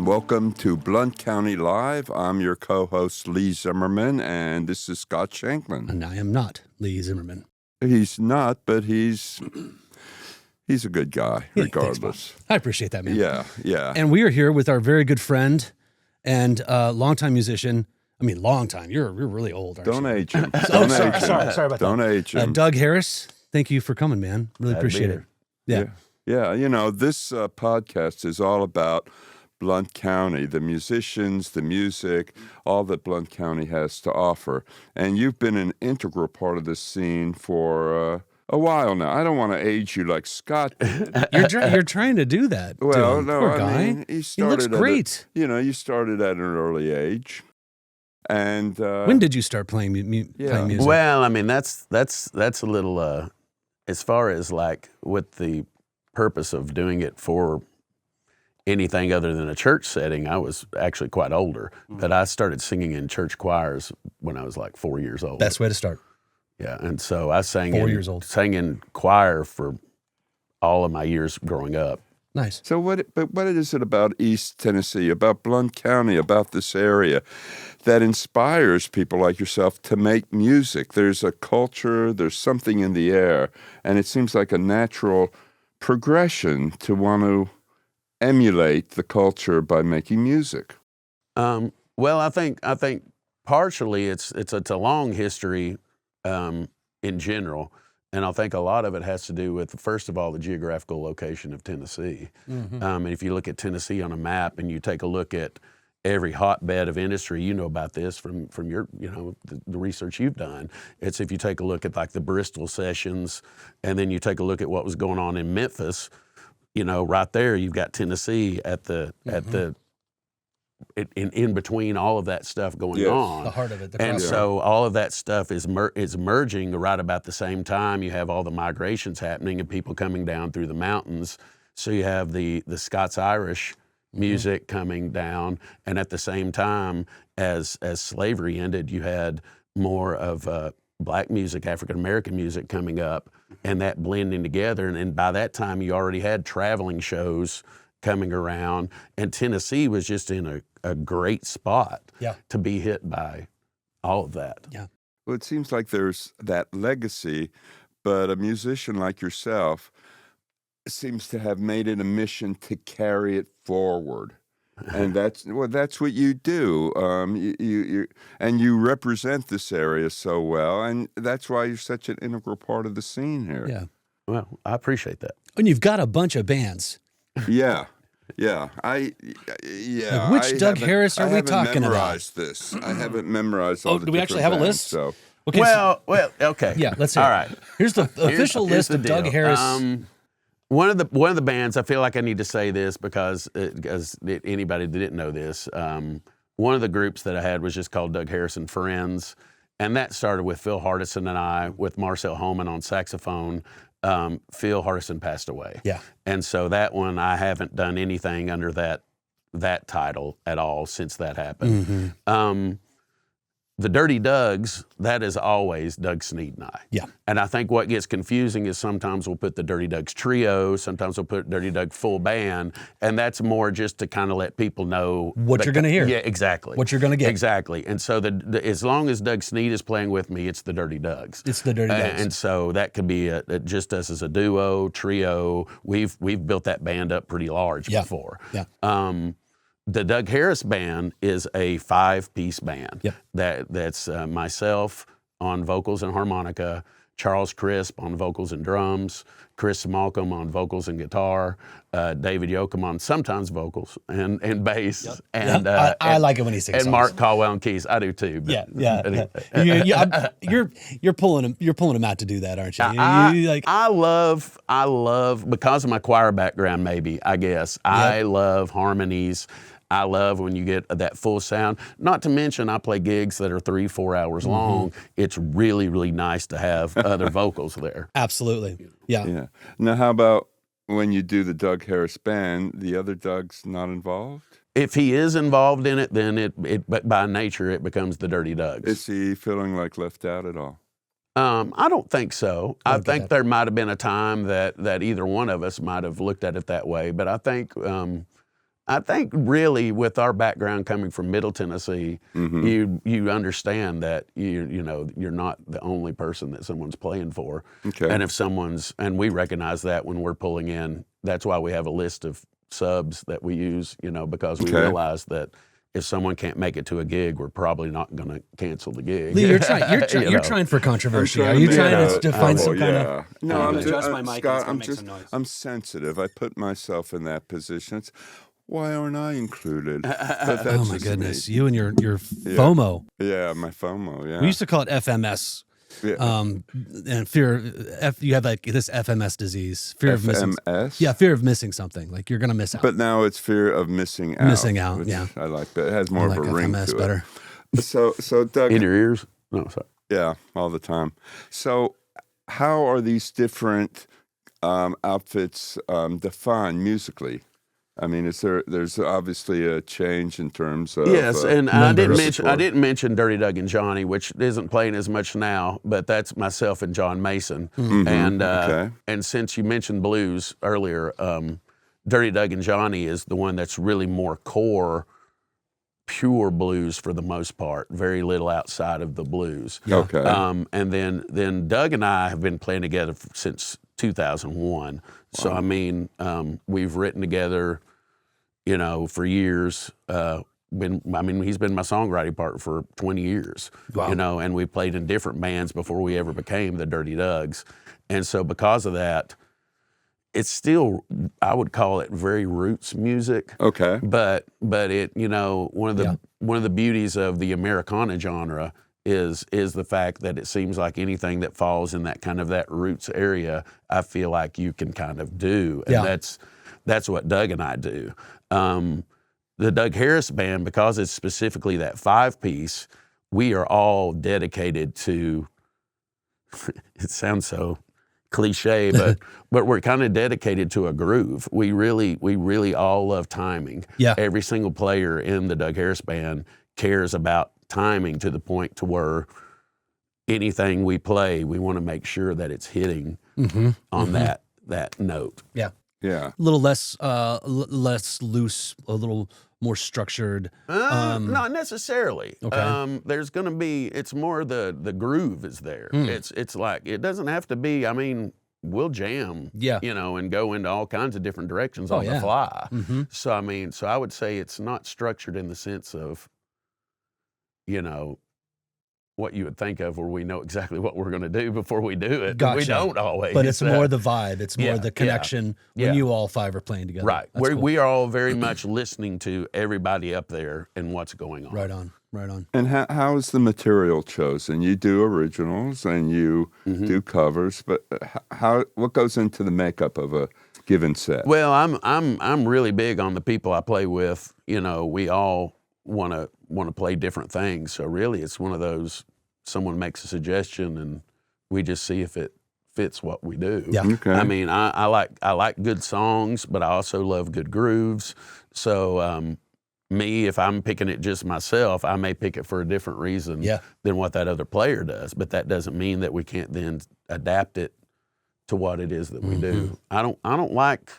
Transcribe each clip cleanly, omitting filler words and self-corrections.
Welcome to Blount County Live. I'm your co-host, Lee Zimmerman, and this is Scott Shanklin. And I am not Lee Zimmerman. He's not, but he's a good guy, regardless. Thanks, I appreciate that, man. Yeah. And we are here with our very good friend and longtime musician. I mean, long time. You're really old, aren't Don't you? age him. Sorry about that. Don't age him. Doug Harris, thank you for coming, man. Really appreciate it. Yeah. You know, this podcast is all about Blount County, the musicians, the music, all that Blount County has to offer. And you've been an integral part of this scene for a while now. I don't want to age you like Scott did. You're trying to do that. Well, no, poor guy. I mean, he looks great. You started at an early age. And when did you start playing music? Well, I mean, that's a little, as far as like what the purpose of doing it for anything other than a church setting, I was actually quite older. But I started singing in church choirs when I was like 4 years old. Best way to start. Yeah, and so I sang 4 years old. Sang in choir for all of my years growing up. Nice. So what is it about East Tennessee, about Blount County, about this area that inspires people like yourself to make music? There's a culture, there's something in the air, and it seems like a natural progression to want to emulate the culture by making music. Well, I think partially it's a long history in general, and I think a lot of it has to do with, first of all, the geographical location of Tennessee. Mm-hmm. And if you look at Tennessee on a map and you take a look at every hotbed of industry, you know about this from your, the research you've done. It's if you take a look at like the Bristol sessions, and then you take a look at what was going on in Memphis, right there you've got Tennessee at the in between all of that stuff going on. The heart of it. And so all of that stuff is merging right about the same time. You have all the migrations happening and people coming down through the mountains. So you have the Scots-Irish music coming down, and at the same time as slavery ended, you had more of black music, African-American music coming up, and that blending together. And by that time, you already had traveling shows coming around, and Tennessee was just in a great spot to be hit by all of that. Yeah. Well, it seems like there's that legacy, but a musician like yourself seems to have made it a mission to carry it forward. And that's what you do. You represent this area so well, and that's why you're such an integral part of the scene here. Yeah. Well, I appreciate that. And you've got a bunch of bands. Yeah. Which Doug Harris are we talking about? I haven't memorized all the do we actually have a list? So. Okay, well, okay. Yeah, let's hear it. All right. Here's the official list of Doug Harris. One of the bands, I feel like I need to say this because anybody that didn't know this, one of the groups that I had was just called Doug Harris and Friends, and that started with Phil Hardison and I, with Marcel Holman on saxophone. Phil Hardison passed away. Yeah. And so that one, I haven't done anything under that title at all since that happened. Mm-hmm. The Dirty Dougs, that is always Doug Sneed and I. Yeah. And I think what gets confusing is sometimes we'll put the Dirty Dougs trio, sometimes we'll put Dirty Doug full band, and that's more just to kind of let people know what you're going to hear. Yeah, exactly. What you're going to get. Exactly. And so as long as Doug Sneed is playing with me, it's the Dirty Dougs. It's the Dirty Dougs. And so that could be just us as a duo, trio. We've built that band up pretty large before. Yeah. The Doug Harris Band is a 5-piece band. Yep. That's myself on vocals and harmonica, Charles Crisp on vocals and drums, Chris Malcolm on vocals and guitar, David Yoakum on sometimes vocals and bass. Yep. And I like it when he sings and songs. Mark Caldwell on keys. I do too. But You're pulling him out to do that, aren't you? I love because of my choir background. Maybe I guess I love harmonies. I love when you get that full sound. Not to mention, I play gigs that are 3-4 hours long. It's really, really nice to have other vocals there. Absolutely. Yeah. Now, how about when you do the Doug Harris Band, the other Doug's not involved? If he is involved in it, then but by nature it becomes the Dirty Dugs. Is he feeling like left out at all? I don't think so. I get think that. there might have been a time that either one of us might have looked at it that way. But I think really with our background coming from Middle Tennessee, you understand that you know you're not the only person that someone's playing for. Okay. And if and we recognize that when we're pulling in, that's why we have a list of subs that we use, you know, because we realize that if someone can't make it to a gig, we're probably not going to cancel the gig. Lee, you're trying for controversy. Are you trying to find some kind of? No, I'm I'm adjust just my mic, Scott. it's gonna make some noise. I'm sensitive. I put myself in that position. It's, why aren't I included? But that's Oh my just goodness, me. you and your FOMO. Yeah, my FOMO. Yeah. We used to call it FMS. Yeah. And you have like this FMS disease, fear of missing. FMS? Yeah, fear of missing something. Like you're gonna miss out. But now it's fear of missing out. Missing out, which yeah. I like that. It has more I of like a ring FMS to better. it. So Doug. In your ears? No, sorry. Yeah, all the time. So how are these different outfits defined musically? I mean, there's obviously a change in terms of Yes, and I repertoire. didn't mention Dirty Doug and Johnny, which isn't playing as much now, but that's myself and John Mason. And okay. and since you mentioned blues earlier, Dirty Doug and Johnny is the one that's really more core, pure blues for the most part. Very little outside of the blues. Okay. And then Doug and I have been playing together since 2001. So I mean, we've written together, you know, for years. He's been my songwriting partner for 20 years. Wow. You know, and we played in different bands before we ever became the Dirty Dugs. And so because of that, it's still, I would call it very roots music. Okay. But it, you know, one of the beauties of the Americana genre is the fact that it seems like anything that falls in that kind of that roots area, I feel like you can kind of do. And that's what Doug and I do. The Doug Harris Band, because it's specifically that 5-piece, we are all dedicated to, it sounds so cliche, but we're kind of dedicated to a groove. We really all love timing. Yeah. Every single player in the Doug Harris Band cares about timing to the point to where anything we play, we want to make sure that it's hitting on that note. Yeah. Yeah. A little less loose, a little more structured. Not necessarily. Okay. There's going to be. It's more the groove is there. It's like it doesn't have to be. I mean, we'll jam. Yeah. You know, and go into all kinds of different directions on the fly. So I would say it's not structured in the sense of, you know, what you would think of where we know exactly what we're going to do before we do it. Gotcha. We don't always. But it's more the vibe. It's more the connection when Yeah. you all five are playing together. right. That's cool. We are all very much listening to everybody up there and what's going on. Right on. Right on. And how is the material chosen? You do originals and you do covers, but what goes into the makeup of a given set? Well, I'm really big on the people I play with. You know, we all want to play different things. So really, it's one of those. Someone makes a suggestion, and we just see if it fits what we do. Yeah. Okay. I mean, I like good songs, but I also love good grooves. So me, if I'm picking it just myself, I may pick it for a different reason than what that other player does. But that doesn't mean that we can't then adapt it to what it is that we do. I don't like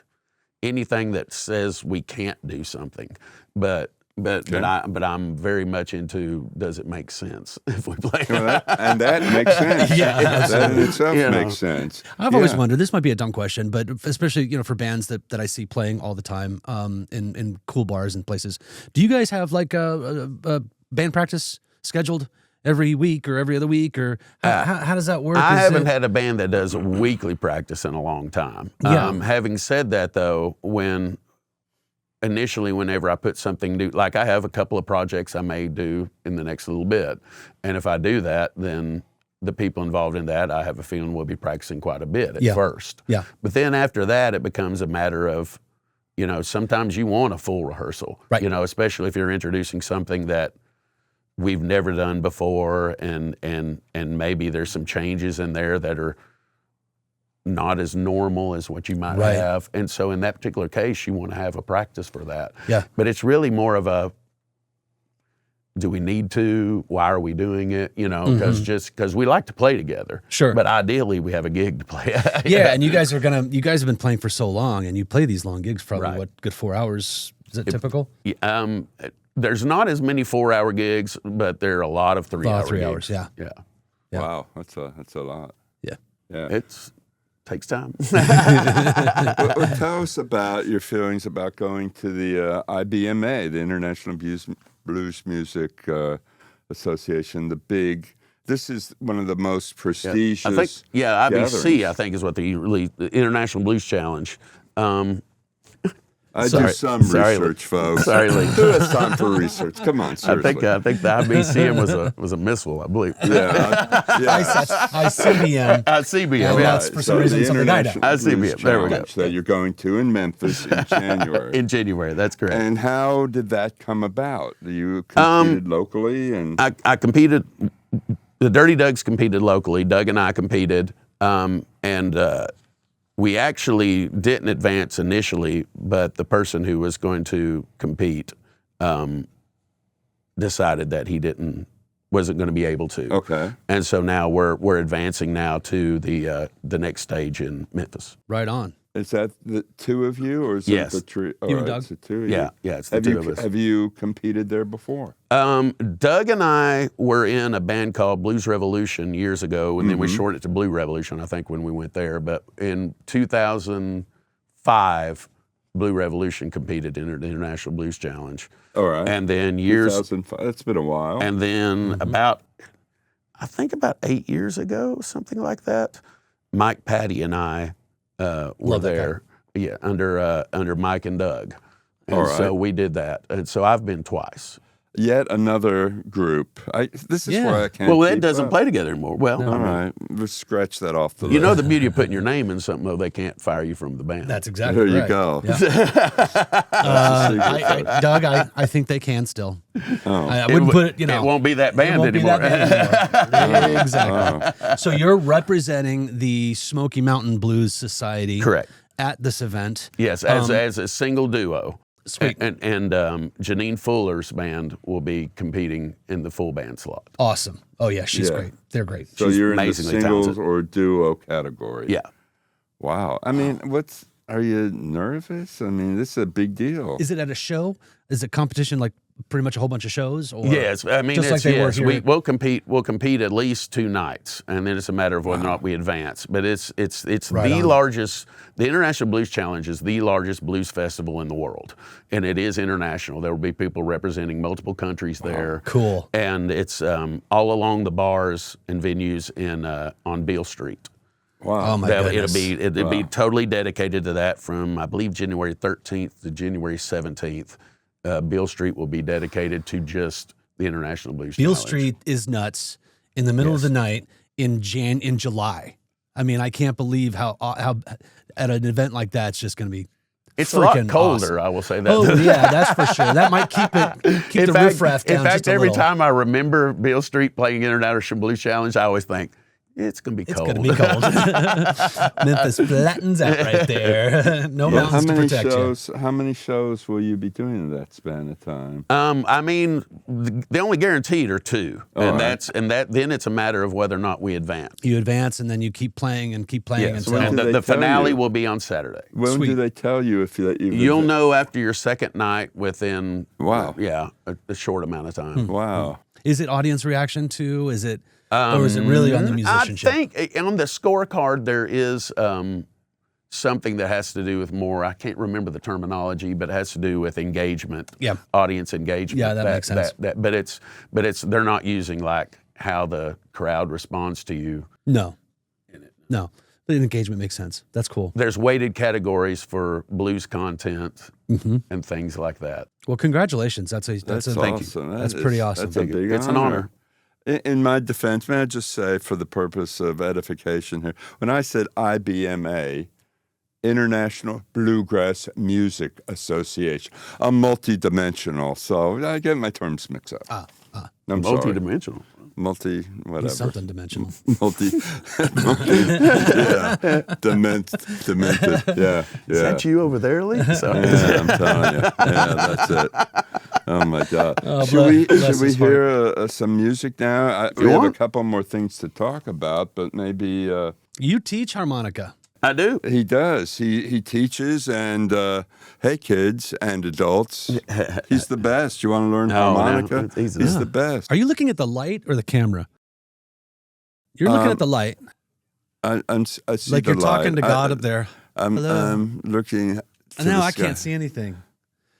anything that says we can't do something, but I'm very much into, does it make sense if we play? And that makes sense. That in itself makes sense. I've always wondered, this might be a dumb question, but especially, you know, for bands that I see playing all the time in cool bars and places, do you guys have like a band practice scheduled every week or every other week, or how does that work? I haven't had a band that does weekly practice in a long time. Yeah. Having said that, though, initially, whenever I put something new, like I have a couple of projects I may do in the next little bit, and if I do that, then the people involved in that, I have a feeling will be practicing quite a bit at first. Yeah. But then after that, it becomes a matter of, you know, sometimes you want a full rehearsal, Right. you know, especially if you're introducing something that we've never done before, and maybe there's some changes in there that are not as normal as what you might Right. have. And so in that particular case, you want to have a practice for that. Yeah. But it's really more of a, do we need to? Why are we doing it? You know, because we like to play together. Sure. But ideally, we have a gig to play at. Yeah, and you guys have been playing for so long, and you play these long gigs, probably Right. what, good 4 hours? Is it typical? There's not as many 4-hour gigs, but there are a lot of 3-hour 3 gigs. hours, yeah. Yeah. Wow, that's a lot. Yeah. Yeah. It takes time. Well, tell us about your feelings about going to the IBMA, the International Blues Music Association. This is one of the most prestigious. I think, IBC, gatherings. I think, is what the International Blues Challenge. I do some Sorry, research, folks. Sorry, Lee. Who has time for research? Come on, I seriously. think the IBCM was a missile, I believe. ICBM. ICBM, Well, yeah. that's for some reason the something I know. International ICBM, Blues there we go. Challenge that you're going to in Memphis in January. In January, that's correct. And how did that come about? You competed locally, and I competed. The Dirty Dugs competed locally. Doug and I competed, and we actually didn't advance initially. But the person who was going to compete decided that he wasn't going to be able to. okay. And so now we're advancing now to the next stage in Memphis. Right on. Is that the two of you, or is Yes. it the three? You and Doug? It's the two of Yeah, you. yeah, it's the two of us. Have you competed there before? Doug and I were in a band called Blues Revolution years ago, and then we shortened it to Blue Revolution, I think, when we went there. But in 2005, Blue Revolution competed in the International Blues Challenge. All right. And then years, 2005. That's been a while. and then I think about 8 years ago, something like that, Mike, Patty, and I were Love that guy. there. Yeah, under Mike and Doug. And All right. so we did that. And so I've been twice. Yet another group. This is Yeah. why I can't. Well, that keep doesn't up. play together anymore. Well, All right, we'll scratch that off the you know list. the beauty of putting your name in something, though, they can't fire you from the band. That's exactly There you right. go. Yeah. Doug, I think they can still. I wouldn't put it, It won't be that it band won't be anymore. that band anymore. Exactly. So you're representing the Smoky Mountain Blues Society. Correct. At this event. Yes, as a single duo. Sweet. And Janine Fuller's band will be competing in the full band slot. Awesome. Oh yeah, she's Yeah. great. They're great. So She's you're in the amazingly singles talented. or duo category. Yeah. Wow. I mean, are you nervous? I mean, this is a big deal. Is it at a show? Is it competition like pretty much a whole bunch of shows? Or Yes, I mean, just like it's, they were yes, here? we'll compete at least 2 nights, and then it's a matter of whether or not we advance. But it's Right the on. largest. The International Blues Challenge is the largest blues festival in the world, and it is international. There will be people representing multiple countries there. Cool. And it's all along the bars and venues on Beale Street. Wow. Oh my It'll goodness. be totally dedicated to that from, I believe, January 13th to January 17th. Beale Street will be dedicated to just the International Blues Beale Challenge. Street is nuts in the middle of the night in July. I mean, I can't believe how at an event like that it's just going to be. It's a lot freaking colder, awesome. I will say that. Oh yeah, that's for sure. That might keep the riffraff down in fact, just a every little. time I remember Beale Street playing International Blues Challenge, I always think, it's going to be It's cold. going to be cold. Memphis flattens out right there. No How mountains to many protect shows? How many shows will you be doing in that span of time? I mean, the only guaranteed are 2, All and right. then it's a matter of whether or not we advance. you. You advance and then you keep playing and keep playing Yes, until When and did they the tell finale you? will be on Saturday. When Sweet. do they tell you if you've You'll know after your second night within Wow. a short amount of time. Wow. Is it audience reaction too? Is it or is it really on the musicianship? I think on the scorecard there is something that has to do with more. I can't remember the terminology, but it has to do with engagement. Yeah. Audience engagement. Yeah, that makes sense. But it's they're not using like how the crowd responds to you. No. The engagement makes sense. That's cool. There's weighted categories for blues content and things like that. Well, congratulations. That's awesome. That's pretty awesome. That's a big It's an honor. In my defense, may I just say, for the purpose of edification here, when I said IBMA, International Bluegrass Music Association, I'm multidimensional, so I get my terms mixed up. I'm sorry. Multi-dimensional. Whatever. He's something dimensional. Demented. Yeah. Is that you over there, Lee? So, Yeah, I'm telling you. Yeah, that's it. Oh my God! Oh, should we bless his heart. hear some music now? We have a couple more things to talk about, but maybe You teach harmonica. I do. he does. He teaches, and hey, kids and adults, he's the best. You want to learn harmonica? He's the best. Are you looking at the light or the camera? You're looking at the light, I see like the you're talking light. to God up there. I'm No, looking. I can't see anything.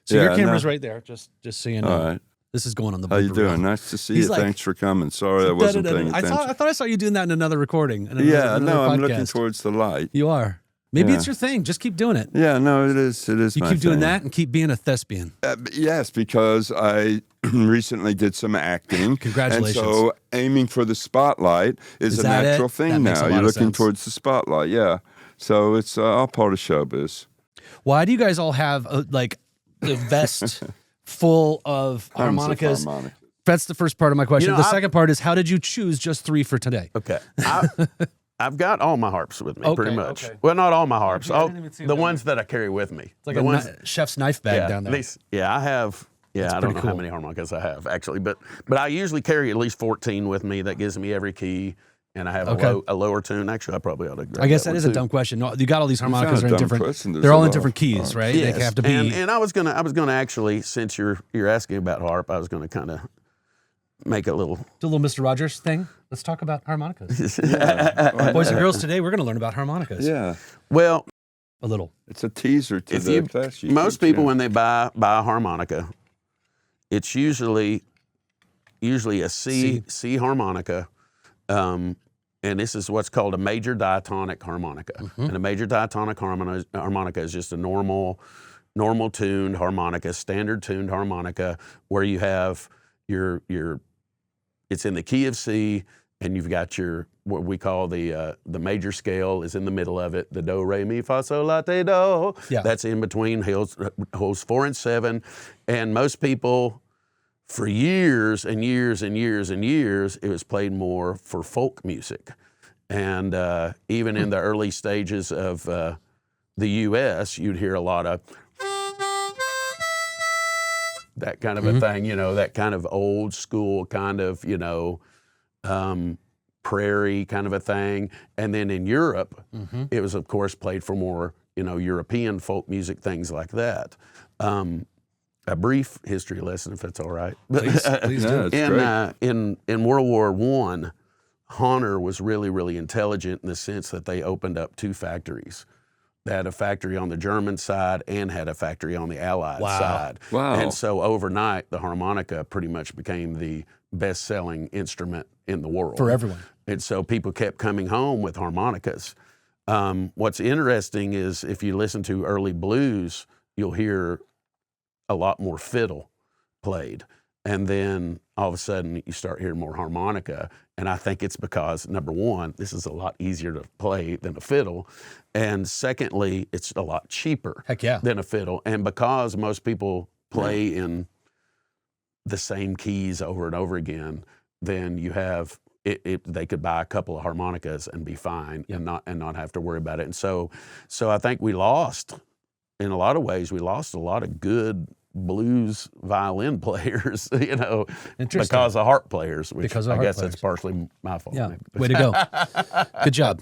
So your camera's right there. Just so you know. All right. This is going on the. How you blooper reel. doing? Nice to see He's you. like, Thanks for coming. Sorry I wasn't paying attention. I thought I saw you doing that in another recording. In Yeah, another no, I'm podcast. looking towards the light. You are. Maybe Yeah. it's your thing. Just keep doing it. Yeah, no, it is. It is. You my keep doing thing. that and keep being a thespian. Yes, because I recently did some acting. Congratulations. And so aiming for the spotlight is a that natural it? thing That makes a now. lot You're of looking sense. towards the spotlight. Yeah. So it's all part of showbiz. Why do you guys all have like a vest full of Tons of harmonicas? harmonica. That's the first part of my question. You know, the second part is, how did you choose just 3 for today? Okay. I've got all my harps with me, Okay, pretty much. okay. Well, not all my harps. Okay, I didn't even see The them. ones that I carry with me. It's like the a ones, chef's knife bag down there. I have. Yeah, I don't know pretty how cool. many harmonicas I have actually, but I usually carry at least 14 with me. That gives me every key, and I have a lower tune. Actually, I probably ought to. Grab I guess that one is a too. dumb question. No, you got all these harmonicas not are a in dumb question. different. There's They're a all in lot different of keys, harps. right? Yes. They have to be. And I was gonna actually, since you're asking about harp, I was gonna kind of make a little. Do a little Mr. Rogers thing. Let's talk about harmonicas. Boys and girls, today we're going to learn about harmonicas. Yeah. Well, A little. It's a teaser to if the you class. most people when they buy a harmonica, it's usually a C harmonica, and this is what's called a major diatonic harmonica. Mm-hmm. And a major diatonic harmonica is just a normal tuned harmonica, standard tuned harmonica, where you have your it's in the key of C, and you've got your what we call the major scale is in the middle of it, the do re mi fa sol la te do. Yeah. That's in between holes 4 and 7, and most people, for years and years and years and years, it was played more for folk music, and even in the early stages of the U.S., you'd hear a lot of that kind of a thing, that kind of old school kind of, prairie kind of a thing. And then in Europe, it was, of course, played for more, European folk music, things like that. A brief history lesson, if that's all right. Please do. Yeah, it's great. In World War I, Honor was really, really intelligent in the sense that they opened up 2 factories. They had a factory on the German side and had a factory on the Allied side. Wow. And so overnight, the harmonica pretty much became the best-selling instrument in the world. For everyone. And so people kept coming home with harmonicas. What's interesting is if you listen to early blues, you'll hear a lot more fiddle played. And then all of a sudden you start hearing more harmonica. And I think it's because, number one, this is a lot easier to play than a fiddle. And secondly, it's a lot cheaper Heck yeah. than a fiddle. And because most people play in the same keys over and over again, then you have they could buy a couple of harmonicas and be fine and not have to worry about it. And so I think we lost, in a lot of ways, a lot of good blues violin players, because of harp players, which Because of I harp guess players. that's partially my fault. Yeah. maybe. Way to go. Good job.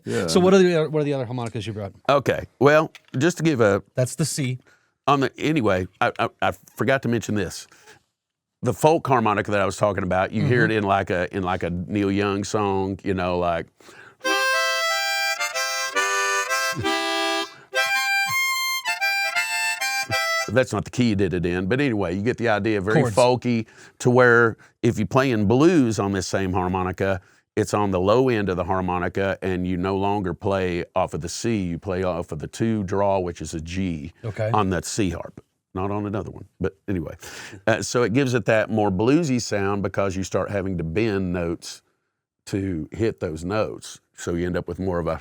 Yeah. So what are the other harmonicas you brought? Okay, well, just to give That's the C. anyway, I forgot to mention this. The folk harmonica that I was talking about, you hear it in like a Neil Young song, like. That's not the key you did it in, but anyway, you get the idea. Very Chords. folky, to where if you play in blues on this same harmonica, it's on the low end of the harmonica, and you no longer play off of the C. You play off of the 2 draw, which is a G, Okay. on that C harp. Not on another one, but anyway. So it gives it that more bluesy sound because you start having to bend notes to hit those notes. So you end up with more of a.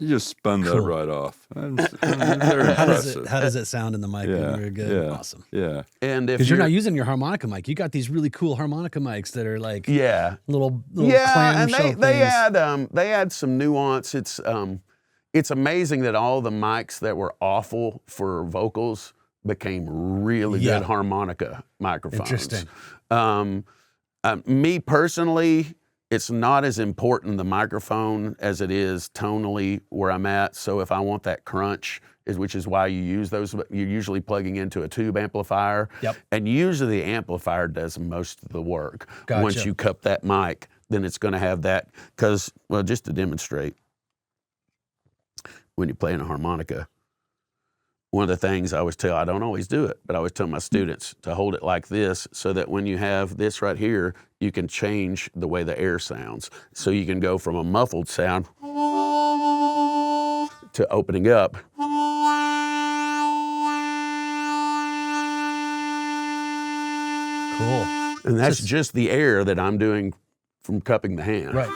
You just spun that Cool. right off. I'm very impressive. How does it sound in the mic? Yeah, You're good. yeah. Awesome. Yeah. And if Because you're not using your harmonica mic. You got these really cool harmonica mics that are like yeah, little yeah, clamshell and they things. add some nuance. It's amazing that all the mics that were awful for vocals became really Yeah. good harmonica microphones. Interesting. Me personally, it's not as important the microphone as it is tonally where I'm at. So if I want that crunch, which is why you use those, you're usually plugging into a tube amplifier. Yep. And usually the amplifier does most of the work. Gotcha. Once you cup that mic, then it's going to have that. Because, well, just to demonstrate, when you're playing a harmonica, one of the things I don't always do it, but I always tell my students to hold it like this so that when you have this right here, you can change the way the air sounds. So you can go from a muffled sound to opening up. Cool. And that's just the air that I'm doing from cupping the hand. Right.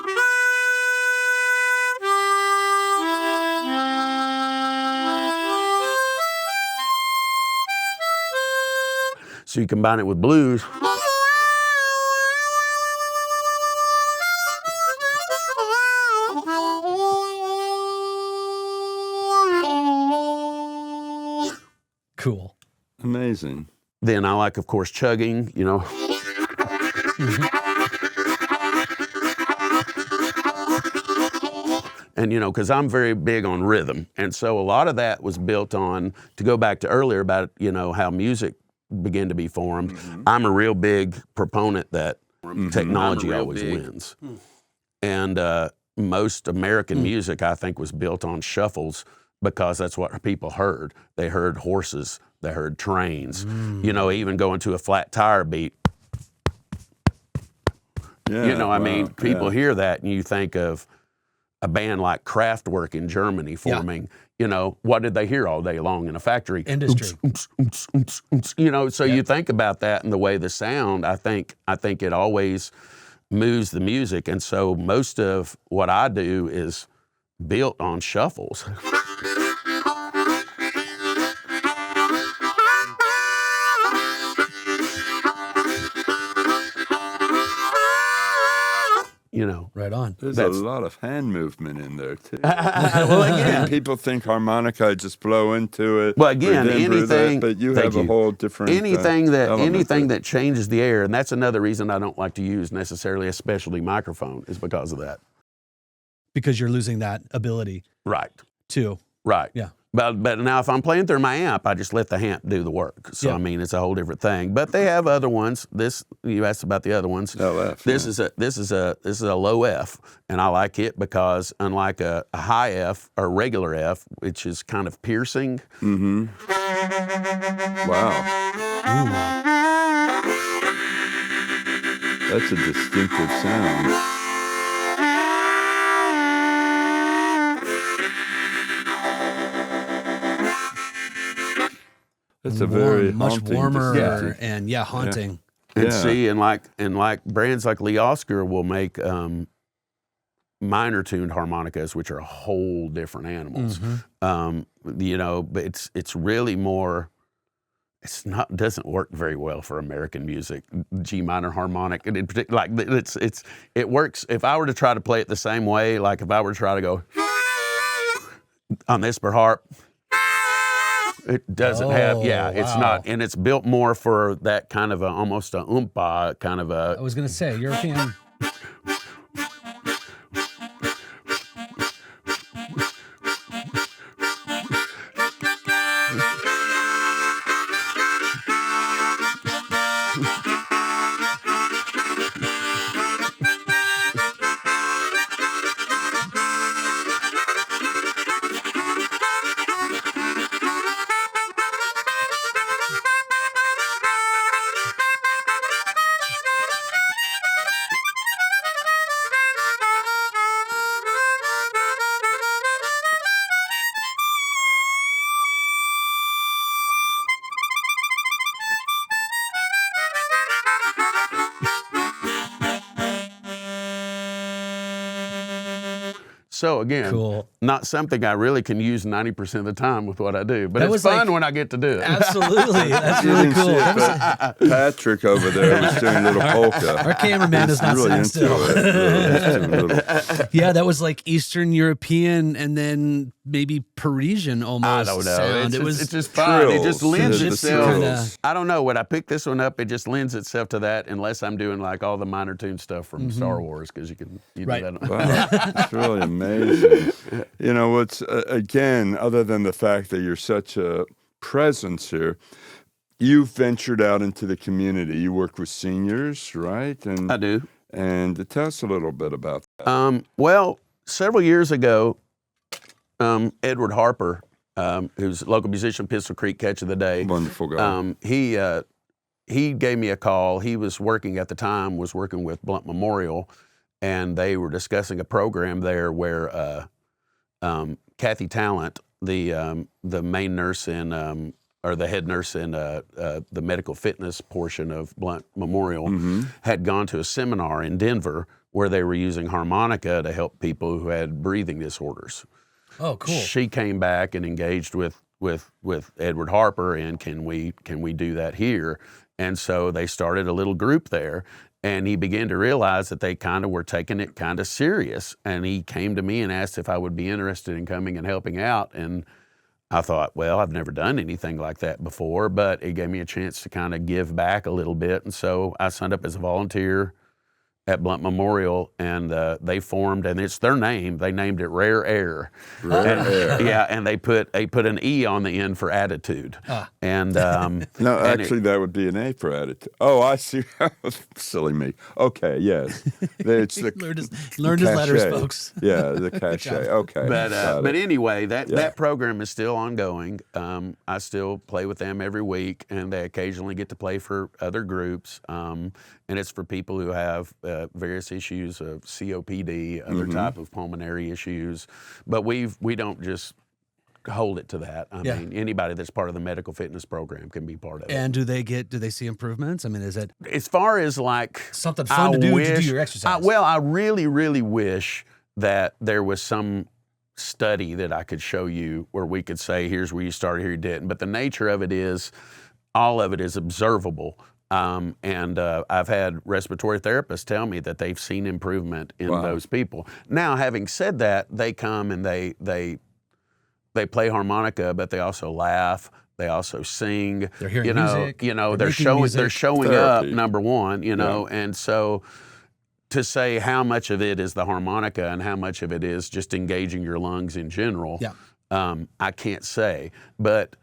So you combine it with blues. Cool. Amazing. Then I like, of course, chugging, you know. And, you know, because I'm very big on rhythm. And so a lot of that was built on, to go back to earlier about, you know, how music began to be formed. I'm a real big proponent that technology always wins. And most American music, I think, was built on shuffles because that's what people heard. They heard horses, they heard trains, you know, even going to a flat tire beat. Yeah, You know, I wow, mean, people yeah. hear that and you think of a band like Kraftwerk in Germany forming. You know, what did they hear all day long in a factory? Industry. You know, so you think about that and the way the sound, I think it always moves the music. And so most of what I do is built on shuffles. You know. Right on. There's That's- a lot of hand movement in there too. Well, again, And people think harmonica, just blow into it. Well, again, breathe in, breathe out, anything. but you thank have a whole different anything element that changes the air, and that's another reason I don't like to use necessarily a specialty microphone is because of that. Because you're losing that ability Right. too. Right. Yeah. But now if I'm playing through my amp, I just let the amp do the work. So Yeah. I mean, it's a whole different thing. But they have other ones. This you asked about the other ones. LF, This yeah. is a low F, and I like it because unlike a high F or regular F, which is kind of piercing. Wow. That's a distinctive sound. That's a very much haunting, warmer distinctive- and haunting. And Yeah. see, and like brands like Lee Oscar will make minor tuned harmonicas, which are whole different animals. You know, but it's really more. Doesn't work very well for American music. G minor harmonic, and in particular, like it works. If I were to try to play it the same way, like if I were to try to go on this per harp. It doesn't have, it's wow. not, and it's built more for that kind of almost a oompa kind of I a. was gonna say European. So again, Cool. not something I really can use 90% of the time with what I do, but That it's was fun like- when I get to do it. Absolutely. That's You really didn't see cool. it, That was but Patrick over there was doing a little polka. our cameraman He's does not really stand into still. it. He's doing a little- Yeah, that was like Eastern European and then maybe Parisian almost I don't know. sound. It's just fun. It just trills. lends The itself. trills. I don't know. When I pick this one up, it just lends itself to that, unless I'm doing like all the minor tune stuff from Star Wars, because you Right. do that. Wow, it's really amazing. You know, what's again, other than the fact that you're such a presence here, you've ventured out into the community. You work with seniors, right? And I do. And tell us a little bit about that. Well, several years ago, Edward Harper, who's a local musician, Pistol Creek Catch of the Day, Wonderful guy. he gave me a call. He was working at the time, was working with Blount Memorial, and they were discussing a program there where Kathy Talent, the main nurse in or the head nurse in the medical fitness portion of Blount Memorial, had gone to a seminar in Denver where they were using harmonica to help people who had breathing disorders. Oh, cool. She came back and engaged with Edward Harper, and can we do that here? And so they started a little group there, and he began to realize that they kind of were taking it kind of serious. And he came to me and asked if I would be interested in coming and helping out. And I thought, well, I've never done anything like that before, but it gave me a chance to kind of give back a little bit. And so I signed up as a volunteer at Blount Memorial, and they formed, and it's their name. They named it Rare Air. Air. Yeah, and they put an E on the end for attitude. And No, and actually, that would be an A for attitude. Oh, I see. Silly me. Okay, yes. It's the Learned his letters, cachet. folks. Yeah, the cachet. Okay. got but it. anyway, that program is still ongoing. I still play with them every week, and they occasionally get to play for other groups. And it's for people who have various issues of COPD, other type of pulmonary issues. But we don't just hold it to that. I mean, anybody that's part of the medical fitness program can be part of it. And do they see improvements? I mean, is it As far as like something fun to do your exercise? I really, really wish that there was some study that I could show you where we could say, here's where you started, here you didn't. But the nature of it is, all of it is observable. And I've had respiratory therapists tell me that they've seen improvement in those people. Now, having said that, they come and they play harmonica, but they also laugh. They also sing. They're hearing music. They're showing up. Therapy. Number one. And so to say how much of it is the harmonica and how much of it is just engaging your lungs in general, I can't say, but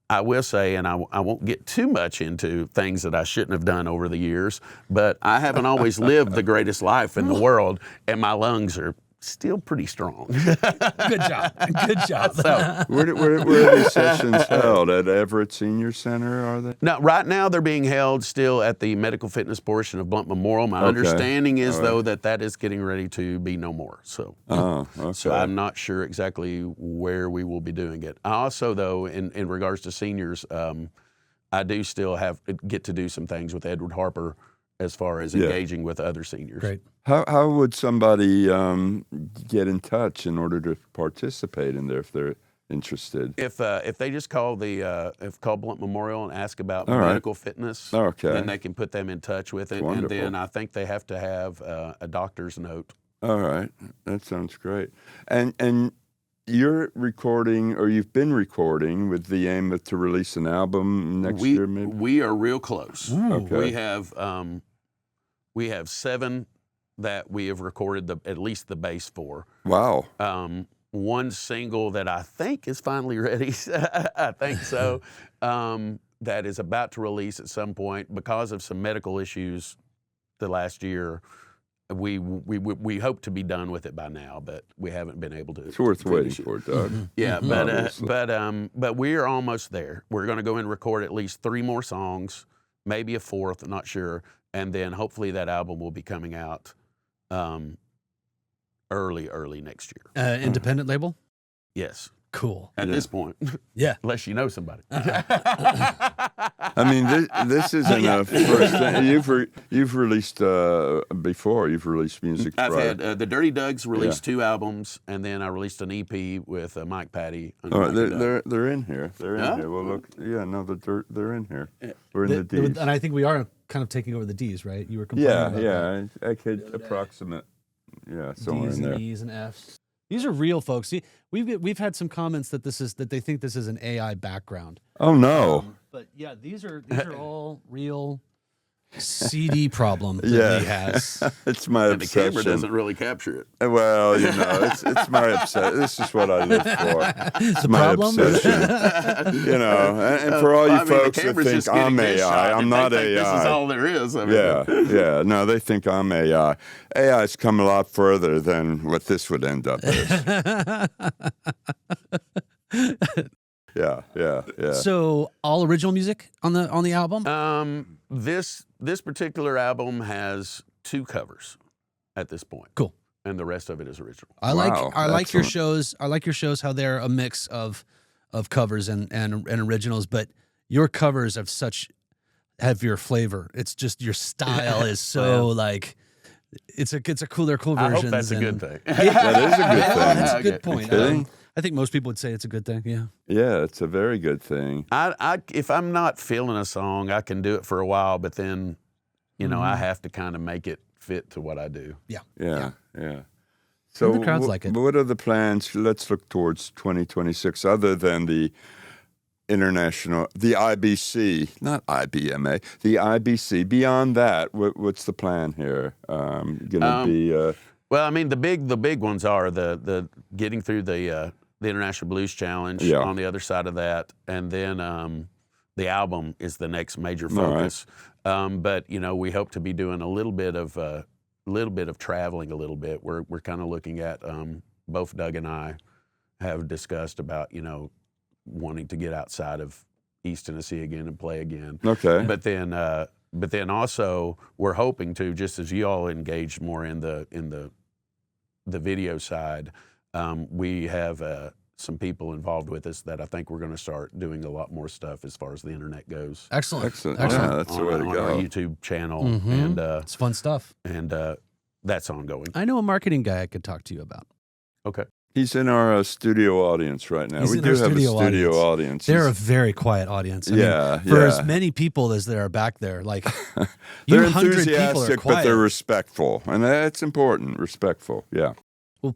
I will say, and I won't get too much into things that I shouldn't have done over the years, but I haven't always lived the greatest life in the world, and my lungs are still pretty strong. Good job. Good job. So, Where are these sessions held? At Everett Senior Center, are they? now, right now, they're being held still at the medical fitness portion of Blount Memorial. My understanding is, though, that is getting ready to be no more. So, Okay. so I'm not sure exactly where we will be doing it. I also, though, in regards to seniors, I do still get to do some things with Edward Harper as far as engaging with other seniors. Great. How would somebody get in touch in order to participate in there if they're interested? If they just call call Blount Memorial and ask about All right. medical fitness, then they can put them in touch with it. Wonderful. And then I think they have to have a doctor's note. All right, that sounds great. And you're recording, or you've been recording, with the aim to release an album next year, maybe? We are real close. Okay. We have 7 that we have recorded at least the bass for. Wow. One single that I think is finally ready. I think so. That is about to release at some point because of some medical issues the last year. We hope to be done with it by now, but we haven't been able to. It's worth finish waiting it. for, Doug. Yeah, Obviously. but we are almost there. We're going to go and record at least 3 more songs, maybe a 4th, I'm not sure, and then hopefully that album will be coming out early next year. Independent label? Yes, Cool. at this point, Yeah. unless you know somebody. I mean, this isn't a first thing. You've released before. You've released music. I've right? had the Dirty Dogs released 2 albums, and then I released an EP with Mike Patty. All right, they're in here. They're in here. Well, look, no, they're in here. We're in the D's. And I think we are kind of taking over the D's, right? You were complaining about that. I could approximate. Yeah, somewhere D's in there. and E's and F's. These are real folks. See, we've had some comments that they think this is an AI background. Oh no. But yeah, these are all real CD problem that he has. It's my And the obsession. camera doesn't really capture it. Well, it's my obsession. This is what I live for. It's my problem? obsession. And for all you folks the that camera's think just getting I'm this shot, AI, I'm and not they think AI. This is all there is. I mean, Yeah. No, they think I'm AI. AI's come a lot further than what this would end up as. Yeah. So all original music on the album? This particular album has 2 covers at this point. Cool. And the rest of it is original. I like your excellent. shows. I like your shows how they're a mix of covers and originals, but your covers have your flavor. It's just your style is so like it's a cool versions. I hope that's a good thing. That is a good thing. That's a good point. Kidding? I think most people would say it's a good thing. Yeah. Yeah, it's a very good thing. If I'm not feeling a song, I can do it for a while, but then, I have to kind of make it fit to what I do. Yeah. So the crowds like it. What are the plans? Let's look towards 2026, other than the IBC, not IBMA, the IBC. Beyond that, what's the plan here? Gonna be. Well, I mean, the big ones are the getting through the International Blues Challenge on the other side of that, and then the album is the next major focus. But we hope to be doing a little bit of traveling a little bit. We're kind of looking at both Doug and I have discussed about wanting to get outside of East Tennessee again and play again. Okay. But then also we're hoping to, just as you all engaged more in the video side, we have some people involved with us that I think we're going to start doing a lot more stuff as far as the internet goes. Excellent. Yeah, that's the way to On go. our YouTube channel, Mhm. It's fun stuff. and that's ongoing. I know a marketing guy I could talk to you about. Okay. He's in our studio audience right now. He's We in do our have a studio studio audience. audience. They're a He's- very quiet audience. I Yeah, mean, for yeah. as many people as there are back there, like They're 100 people are enthusiastic, quiet. but they're respectful, and that's important. Respectful, yeah.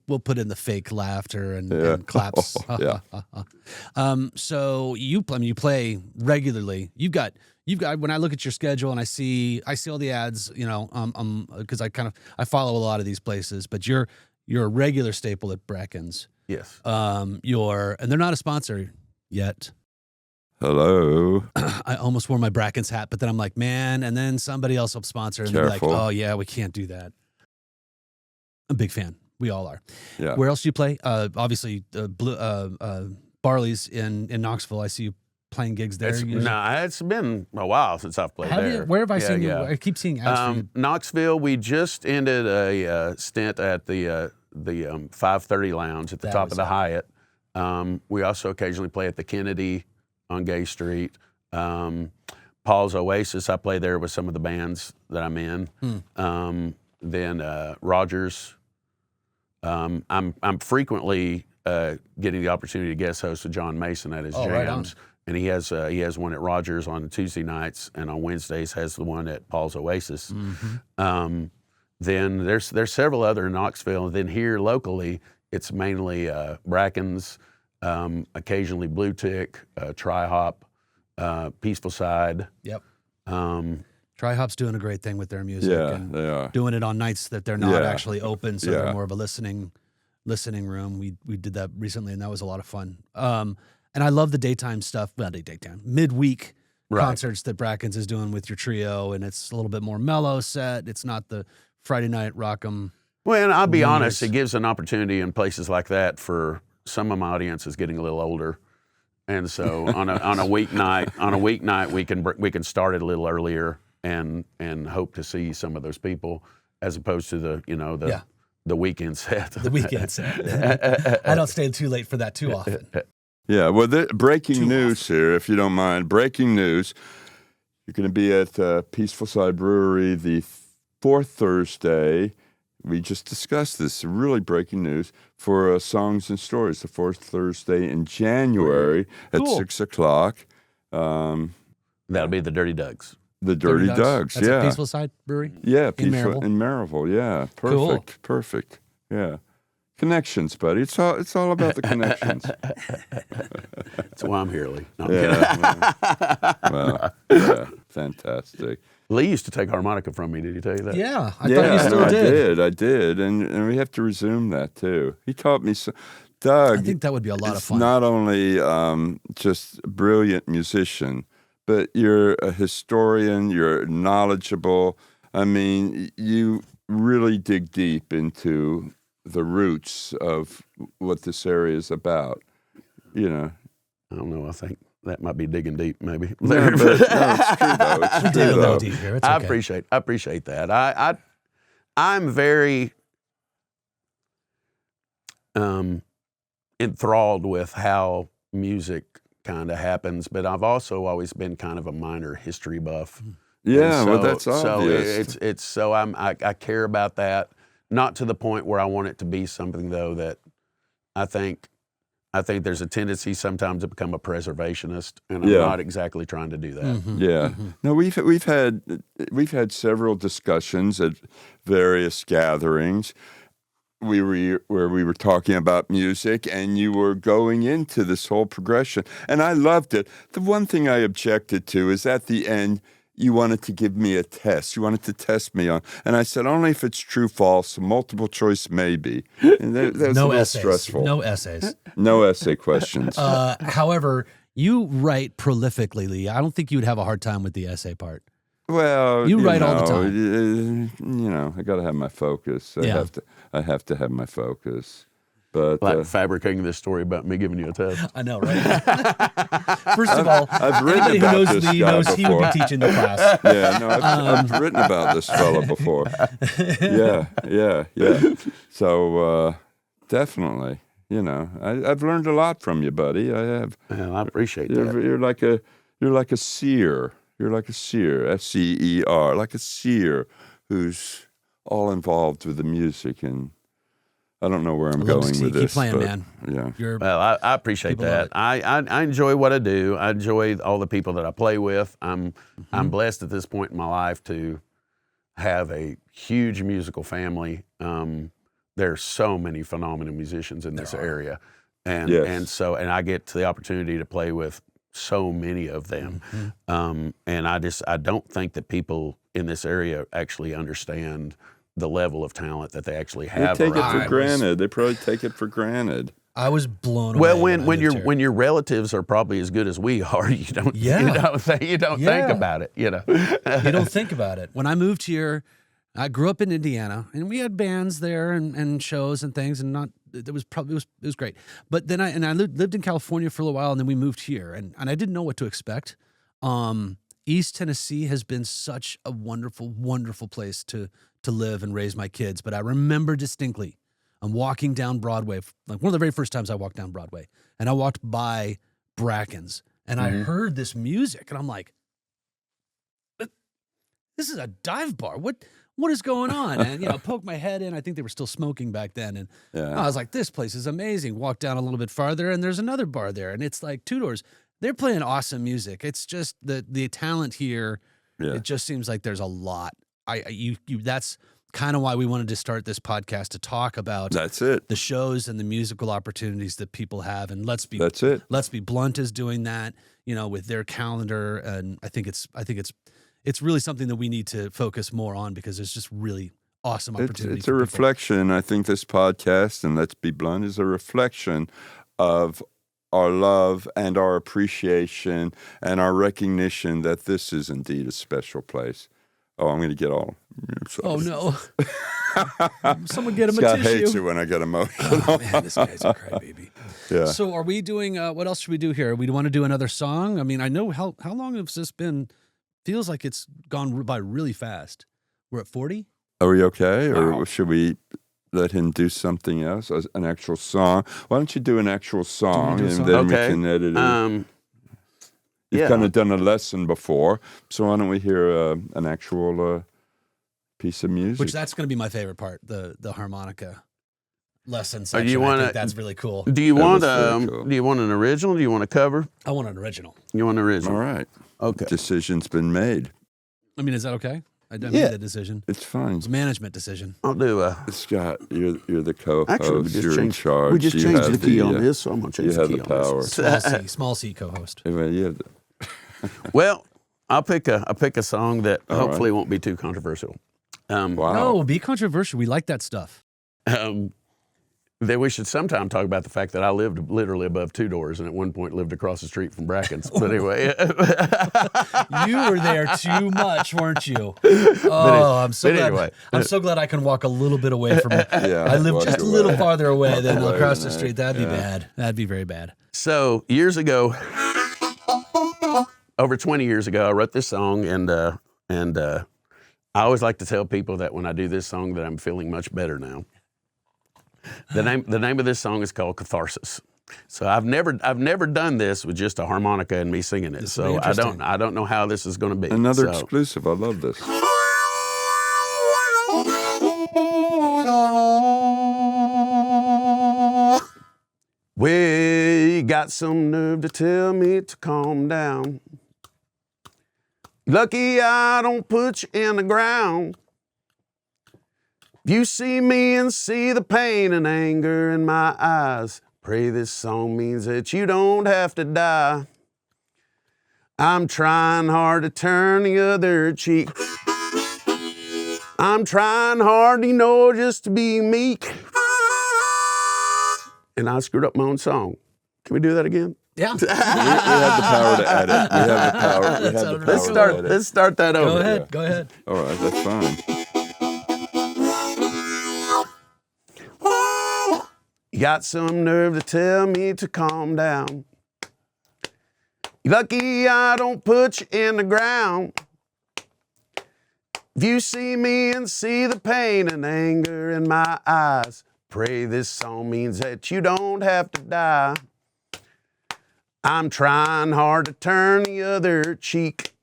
We'll put in the fake laughter and claps. Yeah. So you play regularly. You've got. When I look at your schedule and I see all the ads, because I follow a lot of these places, but you're a regular staple at Bracken's. Yes. And they're not a sponsor yet. Hello. I almost wore my Bracken's hat, but then I'm like, man, and then somebody else will sponsor, and they're like, Careful. oh yeah, we can't do that. I'm a big fan. We all are. Yeah. Where else do you play? Obviously, Barley's in Knoxville. I see you playing gigs there. It's been a while since I've played there. Where have I seen you? Yeah. I keep seeing ads for you. Knoxville. We just ended a stint at the 530 Lounge at the That top was of the it. Hyatt. We also occasionally play at the Kennedy on Gay Street. Paul's Oasis. I play there with some of the bands that I'm in. Then Rogers. I'm frequently getting the opportunity to guest host with John Mason at his Oh, right jams, and he has one at Rogers on Tuesday nights, and on Wednesdays has the one at Paul's Oasis. Then there's several other in Knoxville, and then here locally it's mainly Bracken's, occasionally Blue Tick, Tri-Hop, Peaceful Side. Yep. Tri-Hop's doing a great thing with their music. Yeah, and they are. doing it on nights that they're not Yeah. actually open, so Yeah. they're more of a listening room. We did that recently, and that was a lot of fun. And I love the daytime stuff. Well, daytime, midweek concerts that Bracken's is doing with your trio, and it's a little bit more mellow set. It's not the Friday night rock 'em. Well, and I'll be New honest, Year's. it gives an opportunity in places like that for some of my audience is getting a little older, and so on a weeknight we can start it a little earlier and hope to see some of those people as opposed to the weekend set. The weekend set. I don't stay too late for that too often. Yeah, well, breaking news here, if you don't mind. Breaking news. You're going to be at Peaceful Side Brewery the fourth Thursday. We just discussed this, really breaking news, for Songs and Stories, the fourth Thursday in January at Cool. 6 o'clock. That'll be the Dirty Dugs. The Dirty Dugs, That's yeah. at Peaceful Side Brewery? Yeah, In Maryville? In Maryville, yeah. Cool. Perfect. Yeah. Connections, buddy. It's all about the connections. That's why I'm here, Lee. No, I'm kidding. Well, yeah, fantastic. Lee used to take harmonica from me. Did he tell you that? Yeah, I thought you still did. I did, and we have to resume that too. He taught me so. Doug, I think that would be a lot of fun. Not only just a brilliant musician, but you're a historian. You're knowledgeable. I mean, you really dig deep into the roots of what this area is about. You know. I don't know. I think that might be digging deep, maybe. No, but, no, it's true though. It's We'll true dig a little though. deep here. It's I okay. appreciate that. I'm very enthralled with how music kind of happens, but I've also always been kind of a minor history buff. Yeah, And well, that's So obvious. it's so I care about that, not to the point where I want it to be something though that I think there's a tendency sometimes to become a preservationist, and I'm not exactly trying to do that. Mm-hmm. Yeah. No, we've had several discussions at various gatherings. Where we were talking about music, and you were going into this whole progression, and I loved it. The one thing I objected to is at the end you wanted to give me a test. You wanted to test me on, and I said only if it's true, false, multiple choice, maybe. And that was No a little essays. stressful. No essays. No essay questions. However, you write prolifically, Lee. I don't think you'd have a hard time with the essay part. Well, You write all the time. You know, I got to have my focus. I have to have my focus. But Like fabricating this story about me giving you a test. I know, right? First of all, I've written anybody who about knows this Lee guy knows he would before. be teaching the class. Yeah, no, I've written about this fella before. Yeah. So definitely, you know, I've learned a lot from you, buddy. I have. Yeah, I appreciate that. You're like a seer. You're like a seer, S-C-E-R, like a seer who's all involved with the music, and I don't know where I'm going with this. Keep playing, but, man. Yeah. Well, I appreciate People love that. I enjoy what I do. I enjoy all the people that I play with. I'm blessed at this point in my life to have a huge musical family. There's so many phenomenal musicians in this area, and I get the opportunity to play with so many of them, and I don't think that people in this area actually understand the level of talent that they actually have. They take it around for them. granted. They probably take it for granted. I was blown away. Well, when when your relatives are probably as good as we are, you don't think about it. You know, you don't think about it. When I moved here, I grew up in Indiana, and we had bands there and shows and things, and it was great. But then I lived in California for a little while, and then we moved here, and I didn't know what to expect. East Tennessee has been such a wonderful, wonderful place to live and raise my kids. But I remember distinctly, I'm walking down Broadway, like one of the very first times I walked down Broadway, and I walked by Bracken's, and I heard this music, and I'm like, this is a dive bar. What is going on? And, I poked my head in. I think they were still smoking back then. And I was like, this place is amazing. Walked down a little bit farther, and there's another bar there. And it's like two doors. They're playing awesome music. It's just the talent here. Yeah. It just seems like there's a lot. That's kind of why we wanted to start this podcast, to talk about the shows and the musical opportunities that people have. And let's be Blount is doing that, with their calendar. And I think it's really something that we need to focus more on, because there's just really awesome opportunities. It's a reflection. I think this podcast, and Let's Be Blunt, is a reflection of our love and our appreciation and our recognition that this is indeed a special place. Oh, I'm going to get all... Oh, no. Someone get him Scott a tissue. hates it when I get emotional. Oh, man, this guy's a crybaby. Yeah. So are we doing... what else should we do here? We want to do another song? I mean, I know... How long has this been... Feels like it's gone by really fast. We're at 40? Are we okay? Wow. Or should we let him do something else, an actual song? Why don't you do an actual song, and then we can edit it? You've kind of done a lesson before, so why don't we hear an actual piece of music? Which that's going to be my favorite part, the harmonica lesson section. you I wanna- think that's really cool. Do you That want was very cool. do you want an original? Do you want a cover? I want an original. You want an original? All right. Okay. Decision's been made. I mean, is that okay? I made Yeah. the decision. It's fine. It's a management decision. I'll do a. Scott, you're the co-host. Actually, we just you're in changed. charge. We just You changed have the key on uh, this, so I'm gonna change you the have key the on power. this. Small C co-host. Anyway, you have the, Well, I'll pick a song that All hopefully won't be too controversial. wow. No, be controversial. We like that stuff. That we should sometime talk about the fact that I lived literally above 2 doors and at one point lived across the street from Bracken's. But anyway, You were there too much, weren't you? Oh, I'm so but glad. anyway. I'm so glad I can walk a little bit away from it. Yeah, I live walk just a away. little farther away than away across than the that, street. That'd be yeah. bad. That'd be very bad. so years ago, over 20 years ago, I wrote this song, and I always like to tell people that when I do this song that I'm feeling much better now. The name of this song is called Catharsis. So I've never done this with just a harmonica and me singing it. This will be So interesting. I don't know how this is going to be. Another So- exclusive. I love this. Well, you got some nerve to tell me to calm down. Lucky I don't put you in the ground. You see me and see the pain and anger in my eyes. Pray this song means that you don't have to die. I'm trying hard to turn the other cheek. I'm trying hard, just to be meek. And I screwed up my own song. Can we do that again? Yeah. We have the power to edit. We have the power. We have the power Let's to edit. Let's start that over. Go ahead. Go ahead. All right, that's fine. You got some nerve to tell me to calm down. Lucky I don't put you in the ground. If you see me and see the pain and anger in my eyes, pray this song means that you don't have to die. I'm trying hard to turn the other cheek.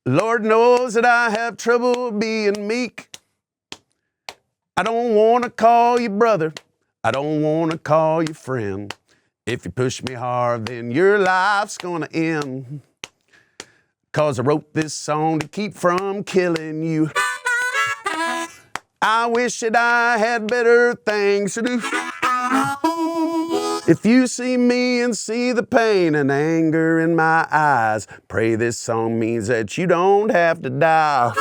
Lord knows that I have trouble being meek. I don't want to call you brother. I don't want to call you friend. If you push me hard, then your life's gonna end. 'Cause I wrote this song to keep from killing you. I wish that I had better things to do. If you see me and see the pain and anger in my eyes, pray this song means that you don't have to die.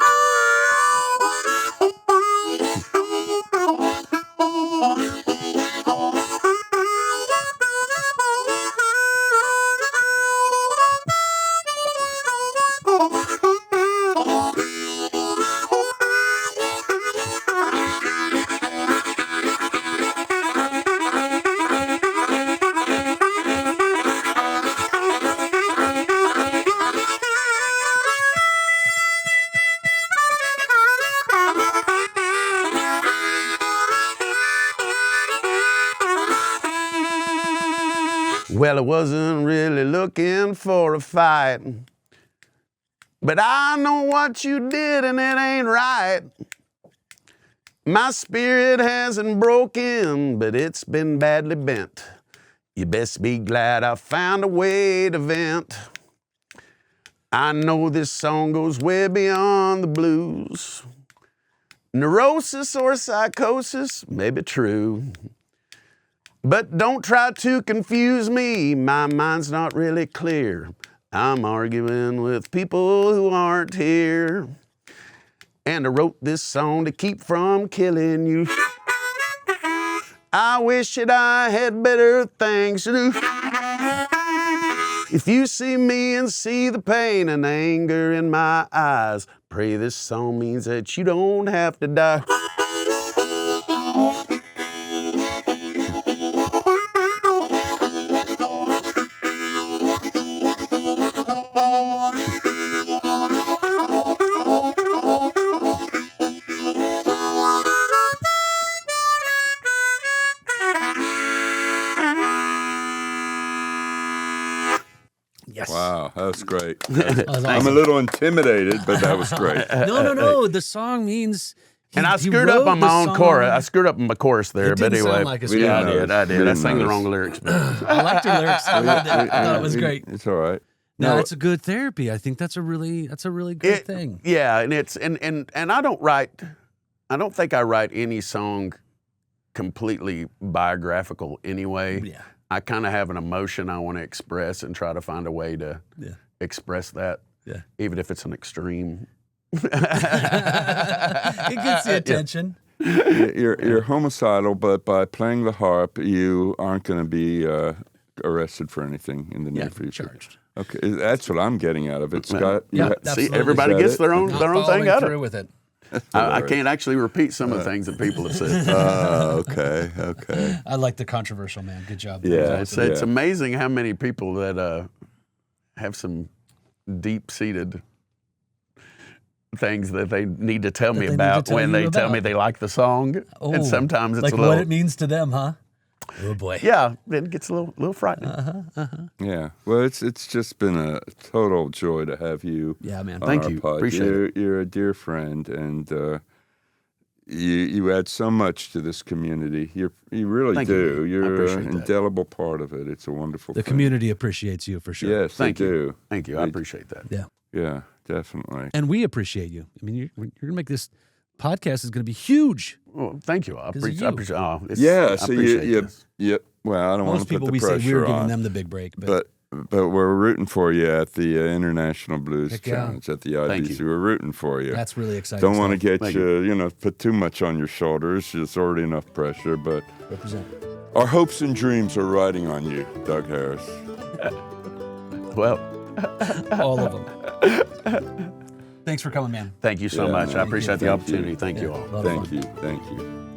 Well, I wasn't really looking for a fight, but I know what you did and it ain't right. My spirit hasn't broken, but it's been badly bent. You best be glad I found a way to vent. I know this song goes way beyond the blues. Neurosis or psychosis may be true. But don't try to confuse me, my mind's not really clear. I'm arguing with people who aren't here. And I wrote this song to keep from killing you. I wish that I had better things to do. If you see me and see the pain and anger in my eyes, pray this song means that you don't have to die. Yes. Wow. was great. That was I'm a awesome. little intimidated, but that was great. No. The song means. And I he screwed up wrote on my the own song. chorus. I screwed up on my chorus there, It but didn't sound anyway, like a We yeah, didn't I did. notice. I sang the Didn't wrong notice. lyrics. I liked your lyrics. I loved it. I thought it was great. It's all right. No, No, it's a good therapy. I think that's a really great thing. Yeah, and it's and I don't think I write any song completely biographical anyway. Yeah. I kind of have an emotion I want to express and try to find a way to express that. Yeah. Even if it's an extreme. It gets the attention. you're homicidal, but by playing the harp, you aren't going to be arrested for anything in the near future. Charged. Okay, that's what I'm getting out of it, Scott. Yeah, You See, absolutely. everybody Is that gets it? their own Not thing following out of through it. with it. I can't actually repeat some of the things that people have said. Okay. I like the controversial, man. Good job. Yeah. It's amazing how many people that have some deep-seated things that they need to tell me they need to about tell when you they tell about. me they like the song. Oh, And sometimes it's like a little, what it means to them, huh? Oh boy. yeah, it gets a little frightening. Yeah. Well, it's just been a total joy to have you. Yeah, man. On Thank our you. pod. Appreciate You're a dear friend, and you add so much to this community. You really Thank you, do. man. I You're appreciate an that. indelible part of it. It's a wonderful The thing. community appreciates you for sure. Yes, Thank they you. do. Thank you. I appreciate that. Yeah. Yeah, definitely. And we appreciate you. I mean, you're going to make this podcast is going to be huge. Well, thank you. I 'Cause of appreciate. you. I appreciate. Oh, Yeah. I So appreciate this. Well, I don't want Most to put people the we say pressure we're giving on, them the big break, but but we're rooting for you at the International Blues Heck yeah. Challenge at the Thank IBC. you. We're rooting for you. that's really exciting. Don't want to stuff. get Thank you, put too much on your shoulders. There's already enough pressure, but Represent. our hopes and dreams are riding on you, Doug Harris. Well, All of them. Thanks for coming, man. thank you so Yeah, much. I man. appreciate the Thank you. opportunity. Thank you all. A lot of fun. Thank you.